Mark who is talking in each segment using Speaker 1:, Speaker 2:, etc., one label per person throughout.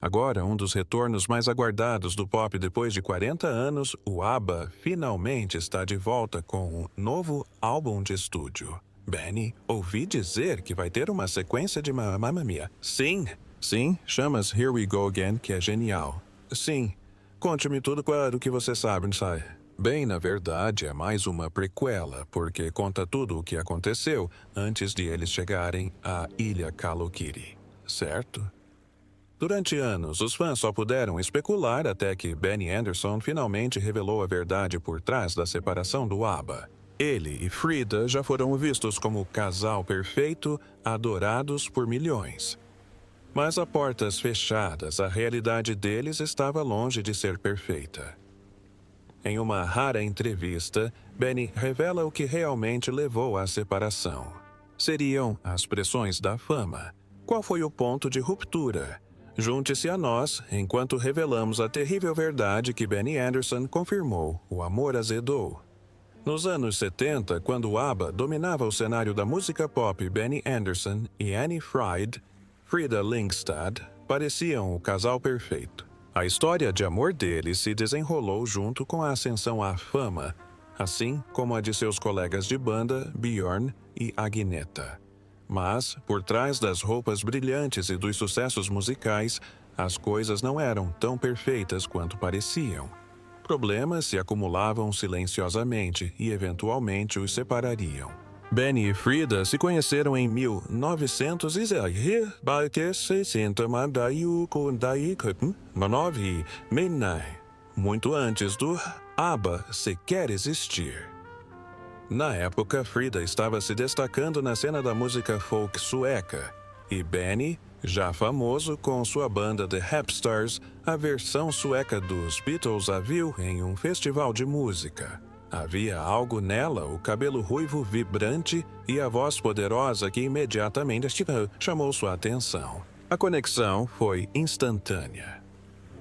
Speaker 1: Agora, um dos retornos mais aguardados do pop depois de 40 anos, o ABBA finalmente está de volta com um novo álbum de estúdio. Benny, ouvi dizer que vai ter uma sequência de Mamma Mia. Sim, sim, chama-se Here We Go Again, que é genial. Sim, conte-me tudo do que você sabe, sai. Bem, na verdade, é mais uma prequela, porque conta tudo o que aconteceu antes de eles chegarem à Ilha Kalokiri, certo? Durante anos, os fãs só puderam especular até que Benny Andersson finalmente revelou a verdade por trás da separação do ABBA. Ele e Frida já foram vistos como o casal perfeito, adorados por milhões. Mas a portas fechadas, a realidade deles estava longe de ser perfeita. Em uma rara entrevista, Benny revela o que realmente levou à separação. Seriam as pressões da fama. Qual foi o ponto de ruptura? Junte-se a nós enquanto revelamos a terrível verdade que Benny Andersson confirmou: o amor azedou. Nos anos 70, quando o ABBA dominava o cenário da música pop, Benny Andersson e Annie Frida Lyngstad pareciam o casal perfeito. A história de amor deles se desenrolou junto com a ascensão à fama, assim como a de seus colegas de banda Björn e Agneta. Mas, por trás das roupas brilhantes e dos sucessos musicais, as coisas não eram tão perfeitas quanto pareciam. Problemas se acumulavam silenciosamente e eventualmente os separariam. Benny e Frida se conheceram em 1969, muito antes do ABBA sequer existir. Na época, Frida estava se destacando na cena da música folk sueca, e Benny, já famoso com sua banda The Hepstars, a versão sueca dos Beatles a viu em um festival de música. Havia algo nela, o cabelo ruivo vibrante e a voz poderosa que imediatamente chamou sua atenção. A conexão foi instantânea.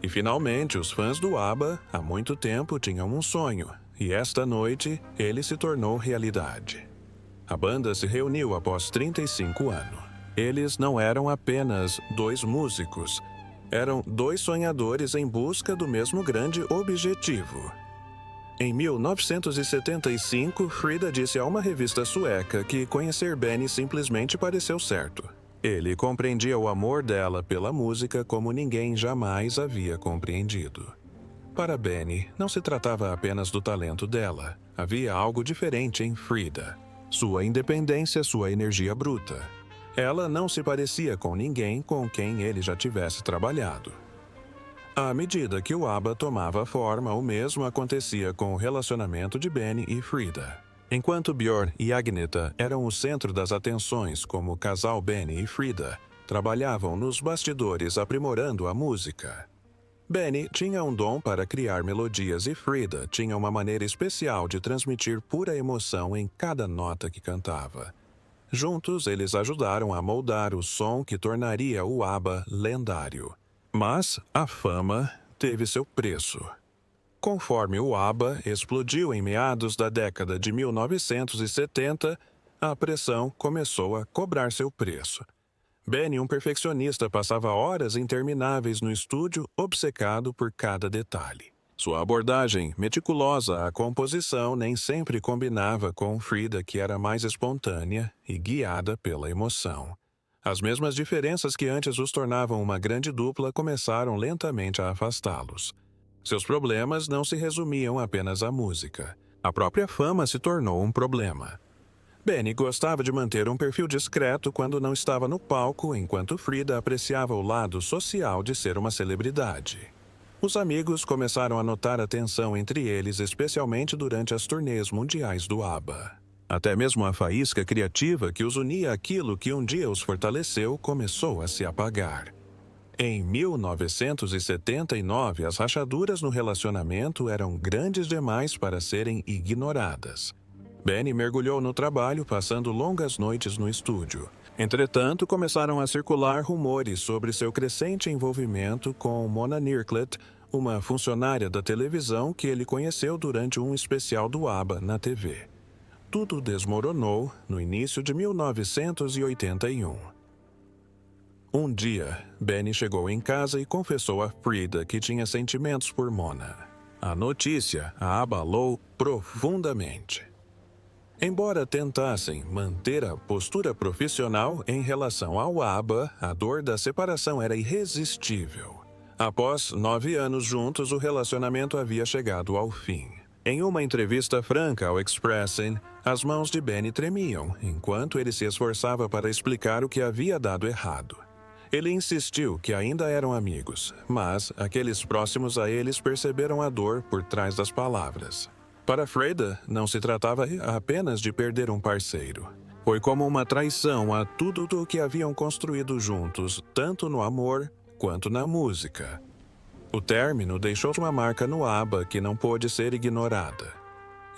Speaker 1: E finalmente, os fãs do ABBA, há muito tempo, tinham um sonho. E esta noite, ele se tornou realidade. A banda se reuniu após 35 anos. Eles não eram apenas dois músicos. Eram dois sonhadores em busca do mesmo grande objetivo. Em 1975, Frida disse a uma revista sueca que conhecer Benny simplesmente pareceu certo. Ele compreendia o amor dela pela música como ninguém jamais havia compreendido. Para Benny, não se tratava apenas do talento dela. Havia algo diferente em Frida. Sua independência, sua energia bruta. Ela não se parecia com ninguém com quem ele já tivesse trabalhado. À medida que o ABBA tomava forma, o mesmo acontecia com o relacionamento de Benny e Frida. Enquanto Björn e Agneta eram o centro das atenções como o casal Benny e Frida, trabalhavam nos bastidores aprimorando a música. Benny tinha um dom para criar melodias e Frida tinha uma maneira especial de transmitir pura emoção em cada nota que cantava. Juntos, eles ajudaram a moldar o som que tornaria o ABBA lendário. Mas a fama teve seu preço. Conforme o ABBA explodiu em meados da década de 1970, a pressão começou a cobrar seu preço. Benny, um perfeccionista, passava horas intermináveis no estúdio, obcecado por cada detalhe. Sua abordagem meticulosa à composição nem sempre combinava com Frida, que era mais espontânea e guiada pela emoção. As mesmas diferenças que antes os tornavam uma grande dupla começaram lentamente a afastá-los. Seus problemas não se resumiam apenas à música. A própria fama se tornou um problema. Benny gostava de manter um perfil discreto quando não estava no palco, enquanto Frida apreciava o lado social de ser uma celebridade. Os amigos começaram a notar a tensão entre eles, especialmente durante as turnês mundiais do ABBA. Até mesmo a faísca criativa que os unia àquilo que um dia os fortaleceu começou a se apagar. Em 1979, as rachaduras no relacionamento eram grandes demais para serem ignoradas. Benny mergulhou no trabalho, passando longas noites no estúdio. Entretanto, começaram a circular rumores sobre seu crescente envolvimento com Mona Neerklet, uma funcionária da televisão que ele conheceu durante um especial do ABBA na TV. Tudo desmoronou no início de 1981. Um dia, Benny chegou em casa e confessou a Frida que tinha sentimentos por Mona. A notícia a abalou profundamente. Embora tentassem manter a postura profissional em relação ao ABBA, a dor da separação era irresistível. Após 9 anos juntos, o relacionamento havia chegado ao fim. Em uma entrevista franca ao Expressen, as mãos de Benny tremiam, enquanto ele se esforçava para explicar o que havia dado errado. Ele insistiu que ainda eram amigos, mas aqueles próximos a eles perceberam a dor por trás das palavras. Para Frida, não se tratava apenas de perder um parceiro. Foi como uma traição a tudo do que haviam construído juntos, tanto no amor quanto na música. O término deixou uma marca no ABBA que não pôde ser ignorada.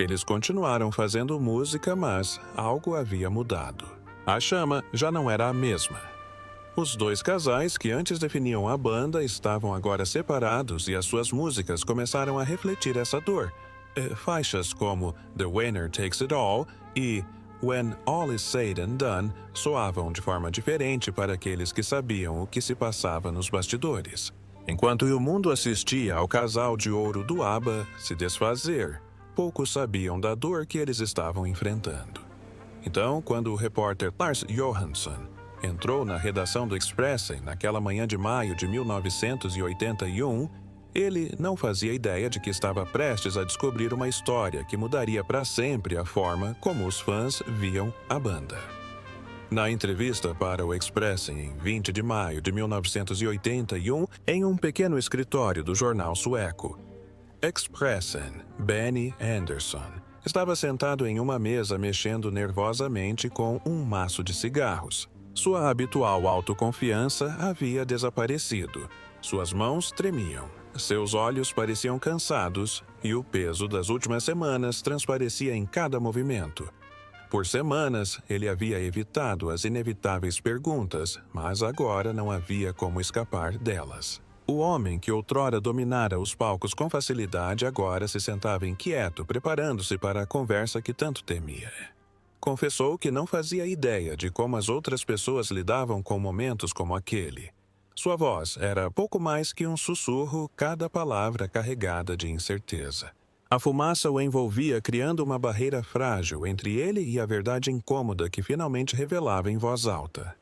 Speaker 1: Eles continuaram fazendo música, mas algo havia mudado. A chama já não era a mesma. Os dois casais que antes definiam a banda estavam agora separados e as suas músicas começaram a refletir essa dor. Faixas como The Winner Takes It All e When All Is Said and Done soavam de forma diferente para aqueles que sabiam o que se passava nos bastidores. Enquanto o mundo assistia ao casal de ouro do ABBA se desfazer, poucos sabiam da dor que eles estavam enfrentando. Então, quando o repórter Lars Johansson entrou na redação do Expressen naquela manhã de maio de 1981, ele não fazia ideia de que estava prestes a descobrir uma história que mudaria para sempre a forma como os fãs viam a banda. Na entrevista para o Expressen em 20 de maio de 1981, em um pequeno escritório do jornal sueco, Expressen, Benny Andersson estava sentado em uma mesa mexendo nervosamente com um maço de cigarros. Sua habitual autoconfiança havia desaparecido. Suas mãos tremiam. Seus olhos pareciam cansados e o peso das últimas semanas transparecia em cada movimento. Por semanas, ele havia evitado as inevitáveis perguntas, mas agora não havia como escapar delas. O homem que outrora dominara os palcos com facilidade agora se sentava inquieto, preparando-se para a conversa que tanto temia. Confessou que não fazia ideia de como as outras pessoas lidavam com momentos como aquele. Sua voz era pouco mais que um sussurro, cada palavra carregada de incerteza. A fumaça o envolvia, criando uma barreira frágil entre ele e a verdade incômoda que finalmente revelava em voz alta.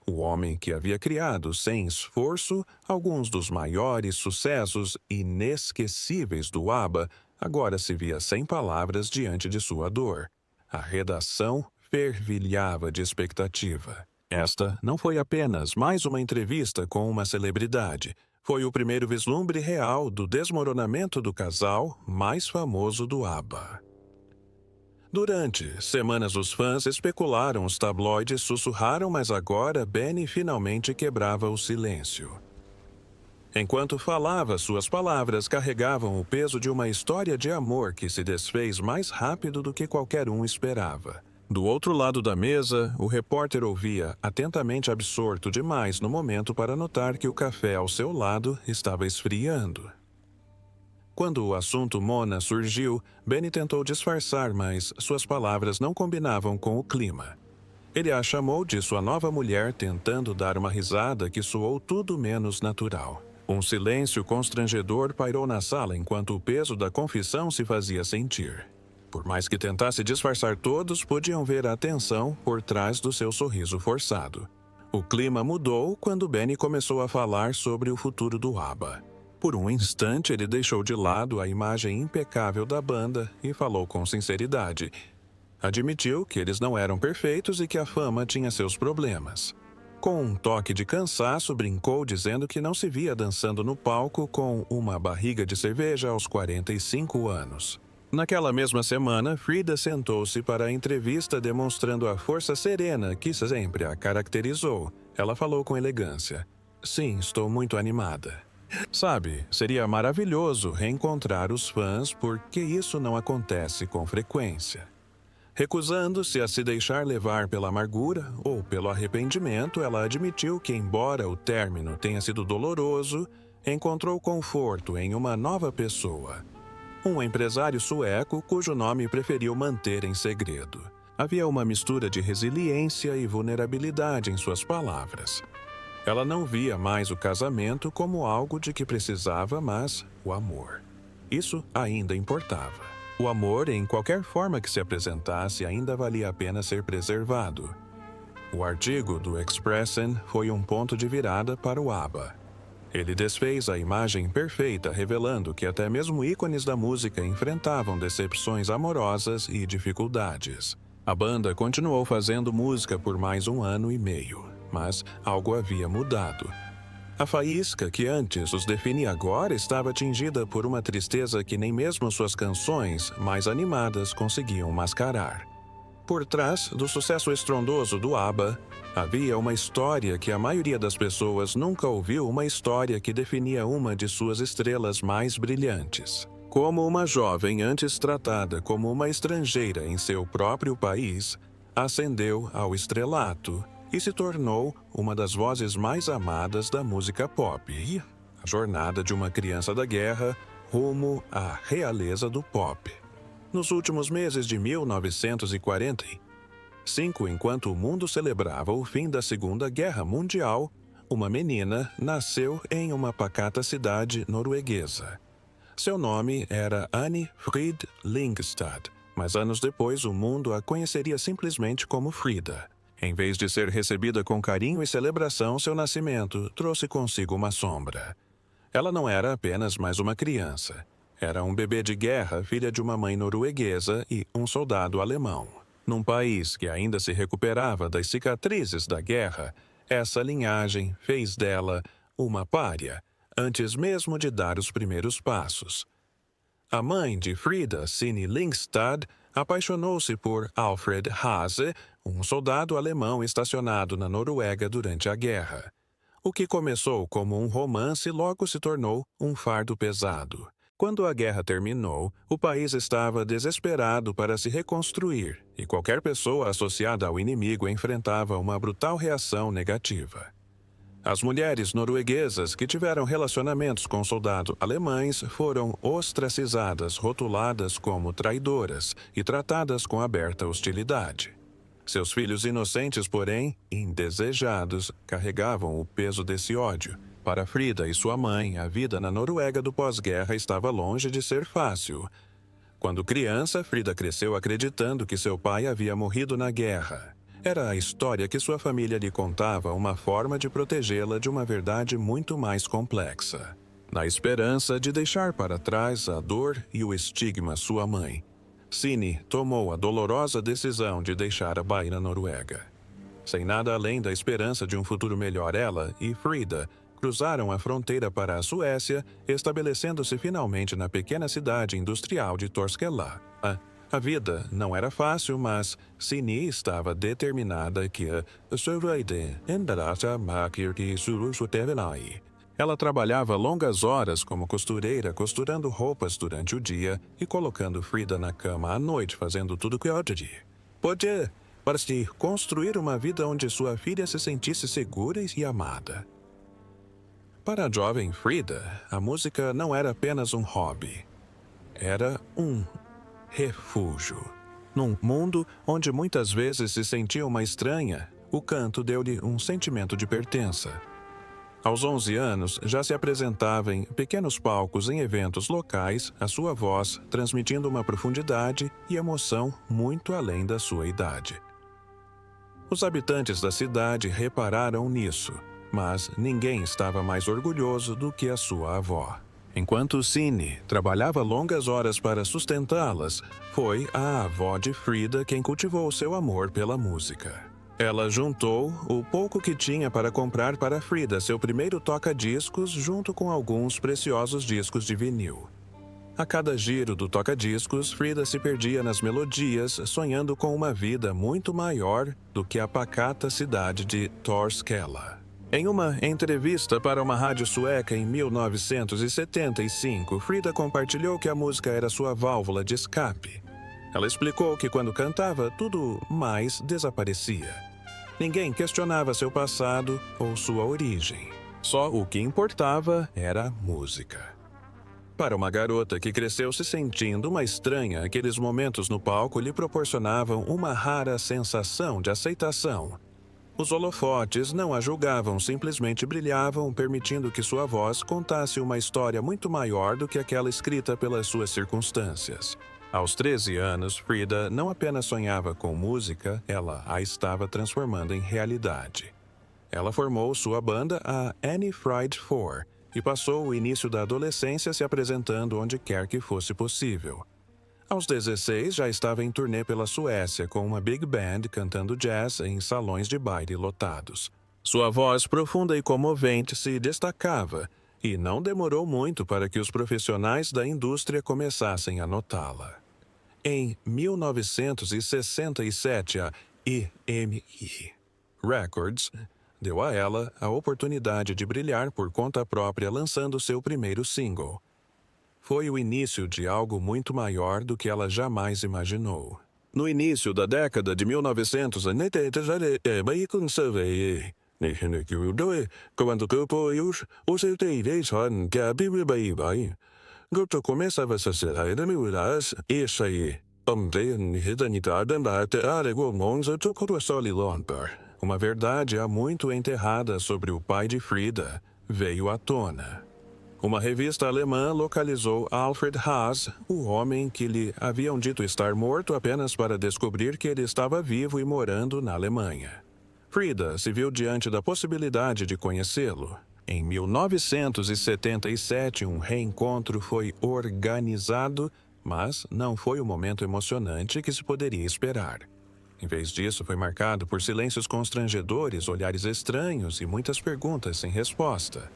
Speaker 1: O homem que havia criado, sem esforço, alguns dos maiores sucessos inesquecíveis do ABBA, agora se via sem palavras diante de sua dor. A redação fervilhava de expectativa. Esta não foi apenas mais uma entrevista com uma celebridade. Foi o primeiro vislumbre real do desmoronamento do casal mais famoso do ABBA. Durante semanas os fãs especularam, os tabloides sussurraram, mas agora Benny finalmente quebrava o silêncio. Enquanto falava, suas palavras carregavam o peso de uma história de amor que se desfez mais rápido do que qualquer um esperava. Do outro lado da mesa, o repórter ouvia, atentamente absorto demais no momento para notar que o café ao seu lado estava esfriando. Quando o assunto Mona surgiu, Benny tentou disfarçar, mas suas palavras não combinavam com o clima. Ele a chamou de sua nova mulher, tentando dar uma risada que soou tudo menos natural. Um silêncio constrangedor pairou na sala enquanto o peso da confissão se fazia sentir. Por mais que tentasse disfarçar, todos podiam ver a tensão por trás do seu sorriso forçado. O clima mudou quando Benny começou a falar sobre o futuro do ABBA. Por um instante, ele deixou de lado a imagem impecável da banda e falou com sinceridade. Admitiu que eles não eram perfeitos e que a fama tinha seus problemas. Com um toque de cansaço, brincou dizendo que não se via dançando no palco com uma barriga de cerveja aos 45 anos. Naquela mesma semana, Frida sentou-se para a entrevista demonstrando a força serena que sempre a caracterizou. Ela falou com elegância. Sim, estou muito animada. Sabe, seria maravilhoso reencontrar os fãs porque isso não acontece com frequência. Recusando-se a se deixar levar pela amargura ou pelo arrependimento, ela admitiu que, embora o término tenha sido doloroso, encontrou conforto em uma nova pessoa. Um empresário sueco cujo nome preferiu manter em segredo. Havia uma mistura de resiliência e vulnerabilidade em suas palavras. Ela não via mais o casamento como algo de que precisava, mas o amor. Isso ainda importava. O amor, em qualquer forma que se apresentasse, ainda valia a pena ser preservado. O artigo do Expressen foi um ponto de virada para o ABBA. Ele desfez a imagem perfeita, revelando que até mesmo ícones da música enfrentavam decepções amorosas e dificuldades. A banda continuou fazendo música por mais 1 ano e meio, mas algo havia mudado. A faísca que antes os definia agora estava tingida por uma tristeza que nem mesmo suas canções mais animadas conseguiam mascarar. Por trás do sucesso estrondoso do ABBA, havia uma história que a maioria das pessoas nunca ouviu, uma história que definia uma de suas estrelas mais brilhantes. Como uma jovem antes tratada como uma estrangeira em seu próprio país, ascendeu ao estrelato e se tornou uma das vozes mais amadas da música pop. E a jornada de uma criança da guerra rumo à realeza do pop. Nos últimos meses de 1945, enquanto o mundo celebrava o fim da Segunda Guerra Mundial, uma menina nasceu em uma pacata cidade norueguesa. Seu nome era Annie Frid Lyngstad, mas anos depois o mundo a conheceria simplesmente como Frida. Em vez de ser recebida com carinho e celebração, seu nascimento trouxe consigo uma sombra. Ela não era apenas mais uma criança. Era um bebê de guerra, filha de uma mãe norueguesa e um soldado alemão. Num país que ainda se recuperava das cicatrizes da guerra, essa linhagem fez dela uma pária, antes mesmo de dar os primeiros passos. A mãe de Frida, Signe Lyngstad, apaixonou-se por Alfred Haase, um soldado alemão estacionado na Noruega durante a guerra. O que começou como um romance logo se tornou um fardo pesado. Quando a guerra terminou, o país estava desesperado para se reconstruir e qualquer pessoa associada ao inimigo enfrentava uma brutal reação negativa. As mulheres norueguesas que tiveram relacionamentos com soldados alemães foram ostracizadas, rotuladas como traidoras e tratadas com aberta hostilidade. Seus filhos inocentes, porém, indesejados, carregavam o peso desse ódio. Para Frida e sua mãe, a vida na Noruega do pós-guerra estava longe de ser fácil. Quando criança, Frida cresceu acreditando que seu pai havia morrido na guerra. Era a história que sua família lhe contava, uma forma de protegê-la de uma verdade muito mais complexa. Na esperança de deixar para trás a dor e o estigma sua mãe, Signe tomou a dolorosa decisão de deixar a Bahia na Noruega. Sem nada além da esperança de um futuro melhor, ela e Frida cruzaram a fronteira para a Suécia, estabelecendo-se finalmente na pequena cidade industrial de Torskella. A vida não era fácil, mas Signe estava determinada que ela trabalhava longas horas como costureira, costurando roupas durante o dia e colocando Frida na cama à noite, fazendo tudo que podia para se construir uma vida onde sua filha se sentisse segura e amada. Para a jovem Frida, a música não era apenas um hobby. Era um refúgio. Num mundo onde muitas vezes se sentia uma estranha, o canto deu-lhe um sentimento de pertença. Aos 11 anos, já se apresentava em pequenos palcos em eventos locais, a sua voz transmitindo uma profundidade e emoção muito além da sua idade. Os habitantes da cidade repararam nisso, mas ninguém estava mais orgulhoso do que a sua avó. Enquanto Signe trabalhava longas horas para sustentá-las, foi a avó de Frida quem cultivou seu amor pela música. Ela juntou o pouco que tinha para comprar para Frida seu primeiro toca-discos junto com alguns preciosos discos de vinil. A cada giro do toca-discos, Frida se perdia nas melodias, sonhando com uma vida muito maior do que a pacata cidade de Torskella. Em uma entrevista para uma rádio sueca em 1975, Frida compartilhou que a música era sua válvula de escape. Ela explicou que quando cantava, tudo mais desaparecia. Ninguém questionava seu passado ou sua origem. Só o que importava era a música. Para uma garota que cresceu se sentindo uma estranha, aqueles momentos no palco lhe proporcionavam uma rara sensação de aceitação. Os holofotes não a julgavam, simplesmente brilhavam, permitindo que sua voz contasse uma história muito maior do que aquela escrita pelas suas circunstâncias. Aos 13 anos, Frida não apenas sonhava com música, ela a estava transformando em realidade. Ela formou sua banda, a Annie Fried Four, e passou o início da adolescência se apresentando onde quer que fosse possível. Aos 16, já estava em turnê pela Suécia com uma big band cantando jazz em salões de baile lotados. Sua voz profunda e comovente se destacava, e não demorou muito para que os profissionais da indústria começassem a notá-la. Em 1967, a EMI Records deu a ela a oportunidade de brilhar por conta própria lançando seu primeiro single. Foi o início de algo muito maior do que ela jamais imaginou. No início da década de 1980, quando os CTIs começava a ser uma verdade há muito enterrada sobre o pai de Frida veio à tona. Uma revista alemã localizou Alfred Haas, o homem que lhe haviam dito estar morto apenas para descobrir que ele estava vivo e morando na Alemanha. Frida se viu diante da possibilidade de conhecê-lo. Em 1977, um reencontro foi organizado, mas não foi o momento emocionante que se poderia esperar. Em vez disso, foi marcado por silêncios constrangedores, olhares estranhos e muitas perguntas sem resposta.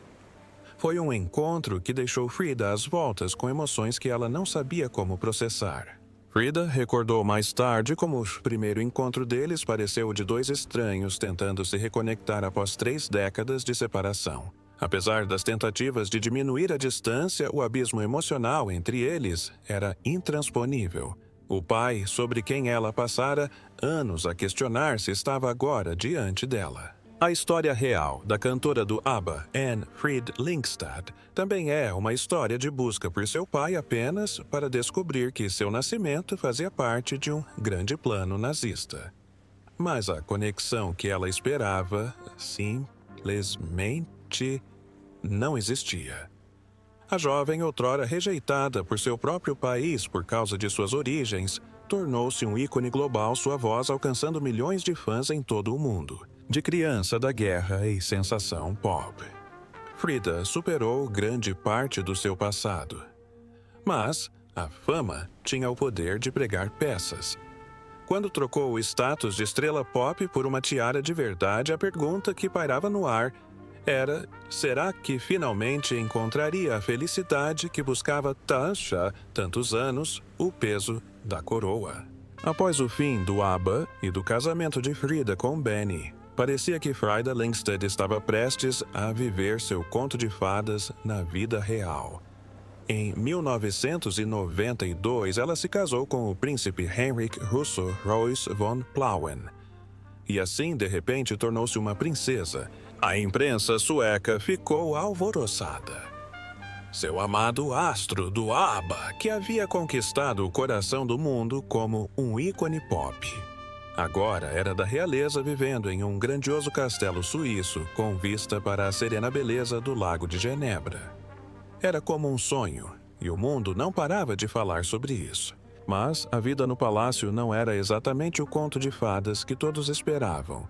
Speaker 1: Foi um encontro que deixou Frida às voltas com emoções que ela não sabia como processar. Frida recordou mais tarde como o primeiro encontro deles pareceu o de dois estranhos tentando se reconectar após 3 décadas de separação. Apesar das tentativas de diminuir a distância, o abismo emocional entre eles era intransponível. O pai, sobre quem ela passara anos a questionar se estava agora diante dela. A história real da cantora do ABBA, Anne Fried Lyngstad, também é uma história de busca por seu pai apenas para descobrir que seu nascimento fazia parte de um grande plano nazista. Mas a conexão que ela esperava simplesmente não existia. A jovem, outrora rejeitada por seu próprio país por causa de suas origens, tornou-se um ícone global, sua voz alcançando milhões de fãs em todo o mundo. De criança da guerra e sensação pop. Frida superou grande parte do seu passado. Mas a fama tinha o poder de pregar peças. Quando trocou o status de estrela pop por uma tiara de verdade, a pergunta que pairava no ar era: será que finalmente encontraria a felicidade que buscava tantos anos, o peso da coroa? Após o fim do ABBA e do casamento de Frida com Benny, parecia que Frida Lyngstad estava prestes a viver seu conto de fadas na vida real. Em 1992, ela se casou com o príncipe Heinrich Russo Royce von Plauen. E assim, de repente, tornou-se uma princesa. A imprensa sueca ficou alvoroçada. Seu amado astro do ABBA, que havia conquistado o coração do mundo como um ícone pop. Agora era da realeza vivendo em um grandioso castelo suíço com vista para a serena beleza do Lago de Genebra. Era como um sonho, e o mundo não parava de falar sobre isso. Mas a vida no palácio não era exatamente o conto de fadas que todos esperavam.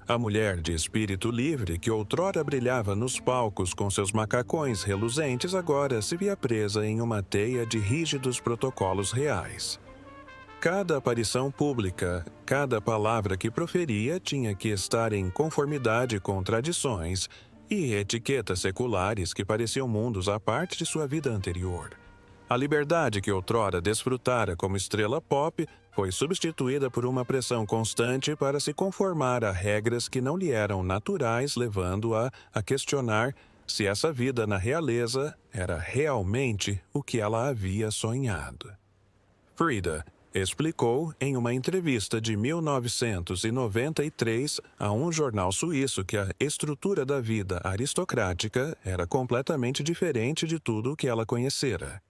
Speaker 1: A mulher de espírito livre que outrora brilhava nos palcos com seus macacões reluzentes agora se via presa em uma teia de rígidos protocolos reais. Cada aparição pública, cada palavra que proferia tinha que estar em conformidade com tradições e etiquetas seculares que pareciam mundos à parte de sua vida anterior. A liberdade que outrora desfrutara como estrela pop foi substituída por uma pressão constante para se conformar a regras que não lhe eram naturais, levando-a a questionar se essa vida na realeza era realmente o que ela havia sonhado. Frida explicou em uma entrevista de 1993 a um jornal suíço que a estrutura da vida aristocrática era completamente diferente de tudo o que ela conhecera.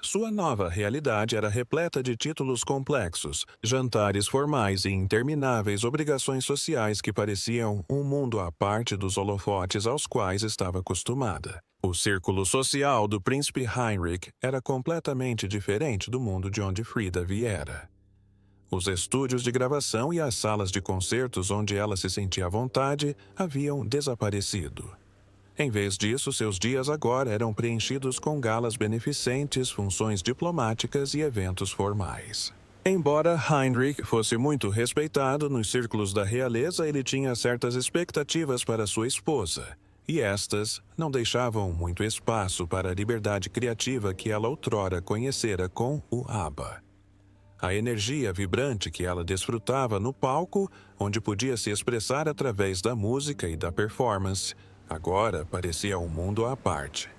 Speaker 1: Sua nova realidade era repleta de títulos complexos, jantares formais e intermináveis obrigações sociais que pareciam um mundo à parte dos holofotes aos quais estava acostumada. O círculo social do príncipe Heinrich era completamente diferente do mundo de onde Frida viera. Os estúdios de gravação e as salas de concertos onde ela se sentia à vontade haviam desaparecido. Em vez disso, seus dias agora eram preenchidos com galas beneficentes, funções diplomáticas e eventos formais. Embora Heinrich fosse muito respeitado nos círculos da realeza, ele tinha certas expectativas para sua esposa, e estas não deixavam muito espaço para a liberdade criativa que ela outrora conhecera com o ABBA. A energia vibrante que ela desfrutava no palco, onde podia se expressar através da música e da performance, agora parecia um mundo à parte.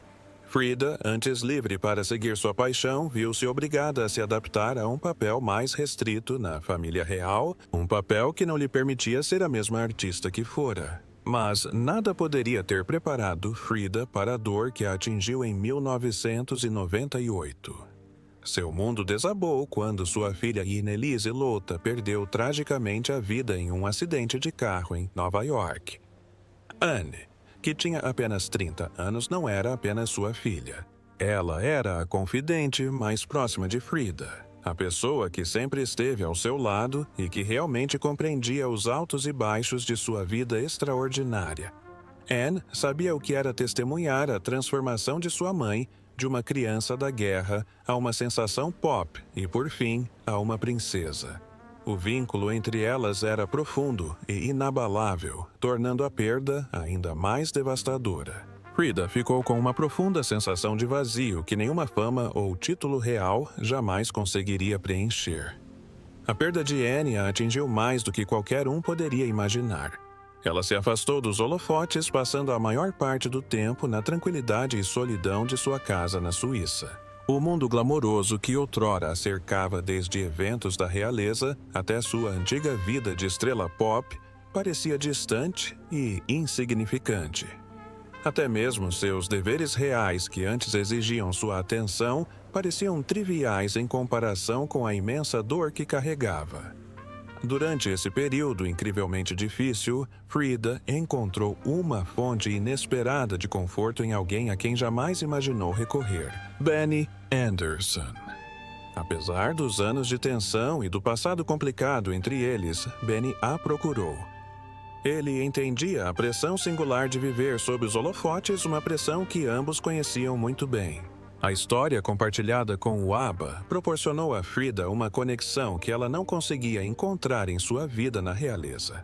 Speaker 1: Frida, antes livre para seguir sua paixão, viu-se obrigada a se adaptar a um papel mais restrito na família real, um papel que não lhe permitia ser a mesma artista que fora. Mas nada poderia ter preparado Frida para a dor que a atingiu em 1998. Seu mundo desabou quando sua filha Inelise Lota perdeu tragicamente a vida em um acidente de carro em Nova York. Anne, que tinha apenas 30 anos, não era apenas sua filha. Ela era a confidente mais próxima de Frida, a pessoa que sempre esteve ao seu lado e que realmente compreendia os altos e baixos de sua vida extraordinária. Anne sabia o que era testemunhar a transformação de sua mãe de uma criança da guerra a uma sensação pop e, por fim, a uma princesa. O vínculo entre elas era profundo e inabalável, tornando a perda ainda mais devastadora. Frida ficou com uma profunda sensação de vazio que nenhuma fama ou título real jamais conseguiria preencher. A perda de Anne a atingiu mais do que qualquer um poderia imaginar. Ela se afastou dos holofotes, passando a maior parte do tempo na tranquilidade e solidão de sua casa na Suíça. O mundo glamouroso que outrora a cercava desde eventos da realeza até sua antiga vida de estrela pop parecia distante e insignificante. Até mesmo seus deveres reais, que antes exigiam sua atenção, pareciam triviais em comparação com a imensa dor que carregava. Durante esse período incrivelmente difícil, Frida encontrou uma fonte inesperada de conforto em alguém a quem jamais imaginou recorrer: Benny Andersson. Apesar dos anos de tensão e do passado complicado entre eles, Benny a procurou. Ele entendia a pressão singular de viver sob os holofotes, uma pressão que ambos conheciam muito bem. A história compartilhada com o ABBA proporcionou a Frida uma conexão que ela não conseguia encontrar em sua vida na realeza.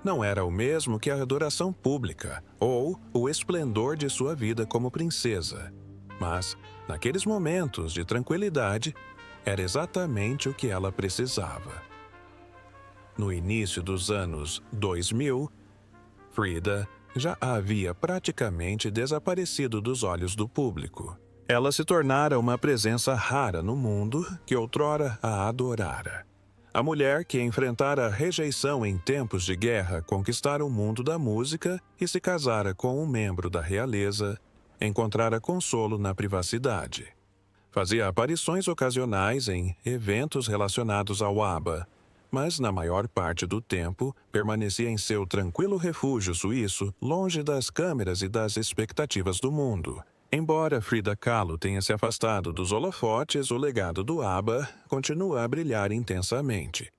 Speaker 1: Não era o mesmo que a adoração pública ou o esplendor de sua vida como princesa. Mas, naqueles momentos de tranquilidade, era exatamente o que ela precisava. No início dos anos 2000, Frida já havia praticamente desaparecido dos olhos do público. Ela se tornara uma presença rara no mundo que outrora a adorara. A mulher que enfrentara a rejeição em tempos de guerra conquistara o mundo da música e se casara com um membro da realeza, encontrara consolo na privacidade. Fazia aparições ocasionais em eventos relacionados ao ABBA, mas na maior parte do tempo permanecia em seu tranquilo refúgio suíço, longe das câmeras e das expectativas do mundo. Embora Frida Kahlo tenha se afastado dos holofotes, o legado do ABBA continua a brilhar intensamente.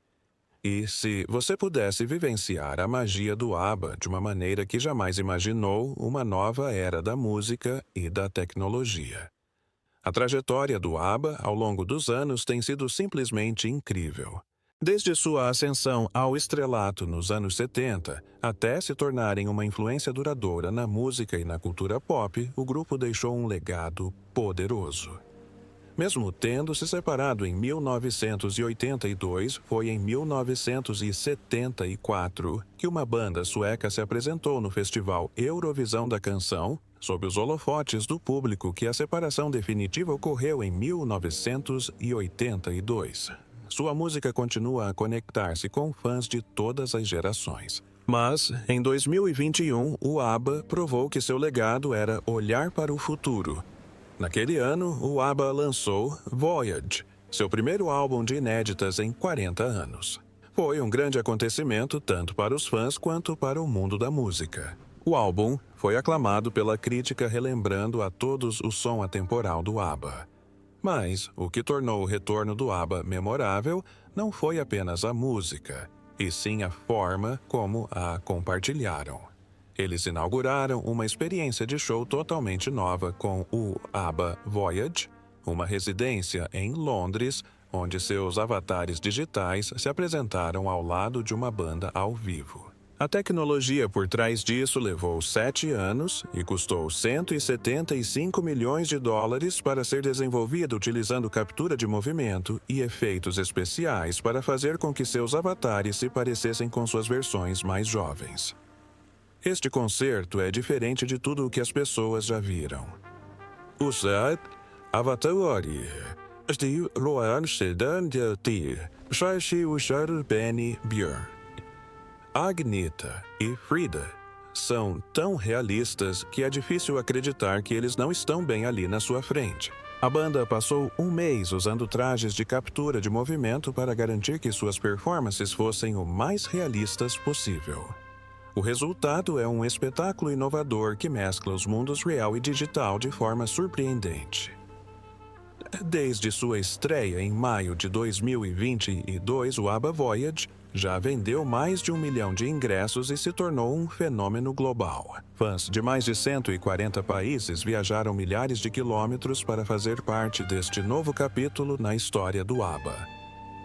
Speaker 1: E se você pudesse vivenciar a magia do ABBA de uma maneira que jamais imaginou, uma nova era da música e da tecnologia. A trajetória do ABBA ao longo dos anos tem sido simplesmente incrível. Desde sua ascensão ao estrelato nos anos 70, até se tornarem uma influência duradoura na música e na cultura pop, o grupo deixou um legado poderoso. Mesmo tendo se separado em 1982, foi em 1974 que uma banda sueca se apresentou no Festival Eurovisão da Canção, sob os holofotes do público, que a separação definitiva ocorreu em 1982. Sua música continua a conectar-se com fãs de todas as gerações. Mas, em 2021, o ABBA provou que seu legado era olhar para o futuro. Naquele ano, o ABBA lançou Voyage, seu primeiro álbum de inéditas em 40 anos. Foi um grande acontecimento tanto para os fãs quanto para o mundo da música. O álbum foi aclamado pela crítica, relembrando a todos o som atemporal do ABBA. Mas o que tornou o retorno do ABBA memorável não foi apenas a música, e sim a forma como a compartilharam. Eles inauguraram uma experiência de show totalmente nova com o ABBA Voyage, uma residência em Londres, onde seus avatares digitais se apresentaram ao lado de uma banda ao vivo. A tecnologia por trás disso levou 7 anos e custou 175 milhões de dólares para ser desenvolvida utilizando captura de movimento e efeitos especiais para fazer com que seus avatares se parecessem com suas versões mais jovens. Este concerto é diferente de tudo o que as pessoas já viram. Usar avatari. Stil Roan Sedan de Tir. Shashi Usar Benny Björn. Agnetha e Frida são tão realistas que é difícil acreditar que eles não estão bem ali na sua frente. A banda passou um mês usando trajes de captura de movimento para garantir que suas performances fossem o mais realistas possível. O resultado é um espetáculo inovador que mescla os mundos real e digital de forma surpreendente. Desde sua estreia em maio de 2022, o ABBA Voyage já vendeu mais de 1 milhão de ingressos e se tornou um fenômeno global. Fãs de mais de 140 países viajaram milhares de quilômetros para fazer parte deste novo capítulo na história do ABBA.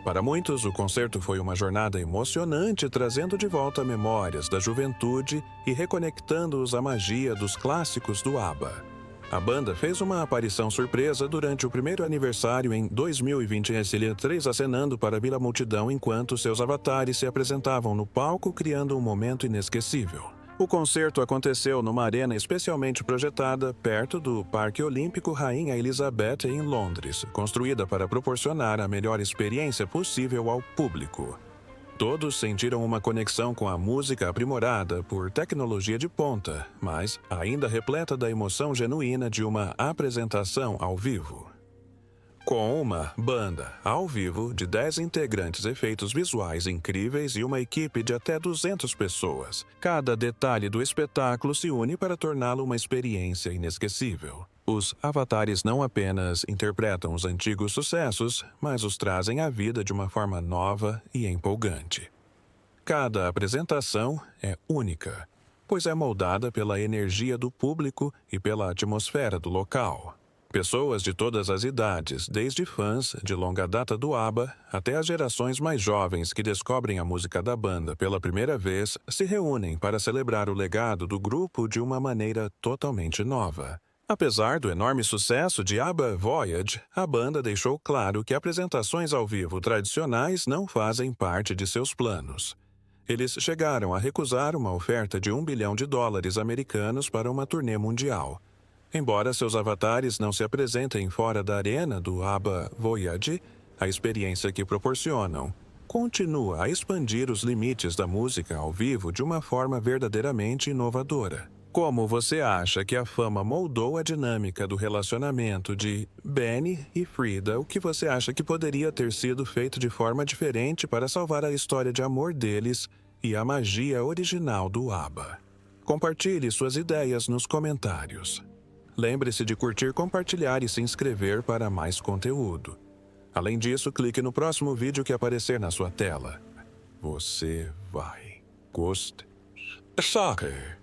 Speaker 1: Para muitos, o concerto foi uma jornada emocionante, trazendo de volta memórias da juventude e reconectando-os à magia dos clássicos do ABBA. A banda fez uma aparição surpresa durante o primeiro aniversário em 2023, acenando para a multidão enquanto seus avatares se apresentavam no palco, criando um momento inesquecível. O concerto aconteceu numa arena especialmente projetada perto do Parque Olímpico Rainha Elizabeth, em Londres, construída para proporcionar a melhor experiência possível ao público. Todos sentiram uma conexão com a música aprimorada por tecnologia de ponta, mas ainda repleta da emoção genuína de uma apresentação ao vivo. Com uma banda ao vivo de 10 integrantes, efeitos visuais incríveis e uma equipe de até 200 pessoas, cada detalhe do espetáculo se une para torná-lo uma experiência inesquecível. Os avatares não apenas interpretam os antigos sucessos, mas os trazem à vida de uma forma nova e empolgante. Cada apresentação é única, pois é moldada pela energia do público e pela atmosfera do local. Pessoas de todas as idades, desde fãs de longa data do ABBA até as gerações mais jovens que descobrem a música da banda pela primeira vez, se reúnem para celebrar o legado do grupo de uma maneira totalmente nova. Apesar do enorme sucesso de ABBA Voyage, a banda deixou claro que apresentações ao vivo tradicionais não fazem parte de seus planos. Eles chegaram a recusar uma oferta de $1 bilhão americanos para uma turnê mundial. Embora seus avatares não se apresentem fora da arena do ABBA Voyage, a experiência que proporcionam continua a expandir os limites da música ao vivo de uma forma verdadeiramente inovadora. Como você acha que a fama moldou a dinâmica do relacionamento de Benny e Frida? O que você acha que poderia ter sido feito de forma diferente para salvar a história de amor deles e a magia original do ABBA? Compartilhe suas ideias nos comentários. Lembre-se de curtir, compartilhar e se inscrever para mais conteúdo. Além disso, clique no próximo vídeo que aparecer na sua tela. Você vai gostar. Soccer.